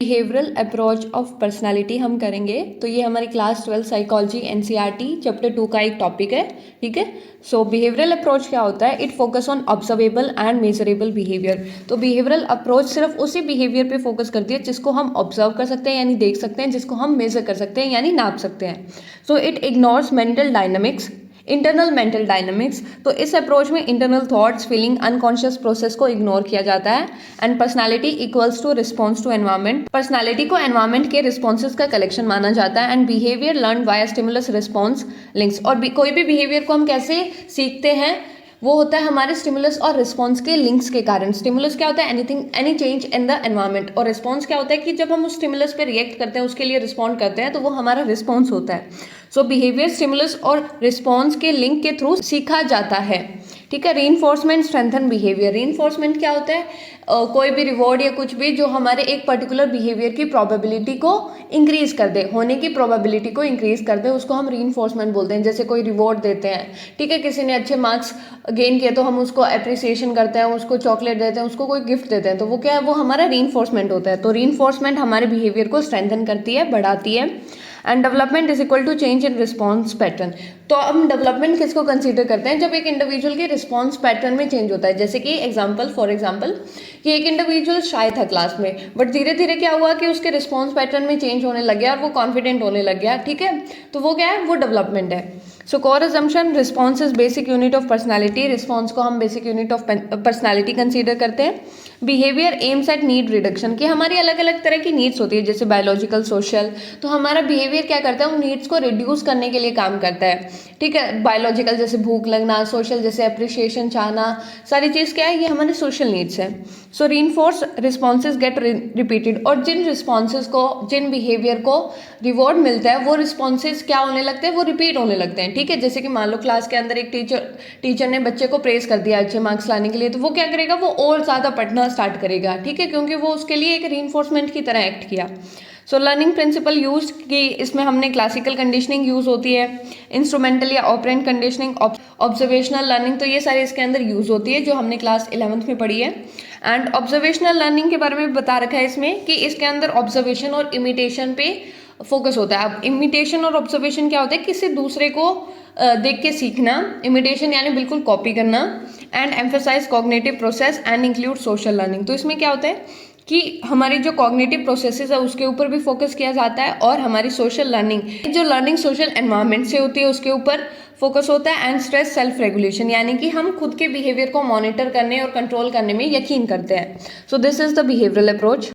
Behavioural approach of personality हम करेंगे। तो ये हमारी क्लास 12 साइकोलॉजी एनसीईआरटी चैप्टर 2 का एक टॉपिक है। ठीक है, सो बिहेवियरल अप्रोच क्या होता है? It focus on observable and measurable behaviour. तो बिहेवियरल अप्रोच सिर्फ उसी बिहेवियर पे फोकस करती है जिसको हम ऑब्जर्व कर सकते हैं यानी देख सकते हैं, जिसको हम मेजर कर सकते हैं यानी नाप सकते हैं। So it ignores mental dynamics, internal mental dynamics. तो इस अप्रोच में internal thoughts, feeling, unconscious process को इग्नोर किया जाता है। And personality equals to response to environment. Personality को एनवायरमेंट के रिस्पॉन्सेज का कलेक्शन माना जाता है। And behaviour learn via stimulus response links. और कोई भी बिहेवियर को हम कैसे सीखते हैं? वो होता है हमारे स्टिमुलस और रिस्पॉन्स के लिंक्स के कारण। स्टिमुलस क्या होता है? Anything, any change in the environment. और रिस्पॉन्स क्या होता है कि जब हम उस स्टिमुलस पे रिएक्ट करते हैं, उसके लिए रिस्पॉन्ड करते हैं, तो वो हमारा रिस्पॉन्स होता है। सो बिहेवियर स्टिमुलस और रिस्पॉन्स के लिंक के थ्रू सीखा जाता है। ठीक है, रीइंफोर्समेंट स्ट्रेंथन बिहेवियर। रीइंफोर्समेंट क्या होता है? कोई भी रिवॉर्ड या कुछ भी जो हमारे एक पर्टिकुलर बिहेवियर की प्रोबेबिलिटी को इंक्रीज कर दे, होने की प्रोबेबिलिटी को इंक्रीज कर दे, उसको हम रीइंफोर्समेंट बोलते हैं। जैसे कोई रिवॉर्ड देते हैं, ठीक है, किसी ने अच्छे मार्क्स गेन किए तो हम उसको अप्रिसिएशन करते हैं, उसको चॉकलेट देते हैं, उसको कोई गिफ्ट देते हैं, तो वो क्या है? वो हमारा रीइंफोर्समेंट होता है। तो रीइंफोर्समेंट हमारे बिहेवियर को स्ट्रेंथन करती है, बढ़ाती है। And development is equal to change in response pattern. तो हम डेवलपमेंट किसको कंसीडर करते हैं? जब एक इंडिविजुअल के रिस्पॉन्स पैटर्न में चेंज होता है। जैसे कि फॉर एग्जाम्पल कि एक इंडिविजुअल शाय था क्लास में, बट धीरे धीरे क्या हुआ कि उसके रिस्पॉन्स पैटर्न में चेंज होने लग गया और वो कॉन्फिडेंट होने लग गया। ठीक है, तो वो क्या है? वो डेवलपमेंट है। So core assumption, response is basic unit of personality. Response को हम basic unit of personality consider करते हैं। Behaviour aims at need reduction, कि हमारी अलग अलग तरह की नीड्स होती है, जैसे बायोलॉजिकल, सोशल। तो हमारा बिहेवियर क्या करता है? उन नीड्स को रिड्यूस करने के लिए काम करता है। ठीक है, बायोलॉजिकल जैसे भूख लगना, सोशल जैसे अप्रिशिएशन चाहना, सारी चीज़ क्या है? ये हमारे सोशल नीड्स हैं। सो रीइंफोर्स रिस्पॉन्सेज गेट रिपीटेड। और जिन रिस्पॉन्सेज को, जिन बिहेवियर को रिवॉर्ड मिलता है, वो रिस्पॉन्सेज क्या होने लगते हैं? वो रिपीट होने लगते हैं। ठीक है, जैसे कि मान लो क्लास के अंदर एक टीचर ने बच्चे को प्रेज कर दिया अच्छे मार्क्स लाने के लिए, तो वो क्या करेगा? वो और ज़्यादा पढ़ना स्टार्ट करेगा। ठीक है, क्योंकि वो उसके लिए एक रीइंफोर्समेंट की तरह एक्ट किया। सो लर्निंग प्रिंसिपल यूज, कि इसमें हमने क्लासिकल कंडीशनिंग यूज होती है, इंस्ट्रूमेंटल या ऑपरेंट कंडीशनिंग, ऑब्जर्वेशनल लर्निंग, तो ये सारे इसके अंदर यूज होती है, जो हमने क्लास 11th में पढ़ी है। एंड ऑब्जर्वेशनल लर्निंग के बारे में बता रखा है इसमें कि इसके अंदर ऑब्जर्वेशन और इमिटेशन पे फोकस होता है। अब इमिटेशन और ऑब्जर्वेशन क्या होता है? किसी दूसरे को देख के सीखना। इमिटेशन यानी बिल्कुल कॉपी करना। And emphasize cognitive process and include social learning. तो इसमें क्या होता है कि हमारी जो कॉग्निटिव प्रोसेसेस है उसके ऊपर भी फोकस किया जाता है, और हमारी सोशल लर्निंग, जो लर्निंग सोशल एनवायरनमेंट से होती है, उसके ऊपर फोकस होता है। एंड स्ट्रेस सेल्फ रेगुलेशन, यानी कि हम खुद के बिहेवियर को मॉनिटर करने और कंट्रोल करने में यकीन करते हैं। So this is the behavioural approach.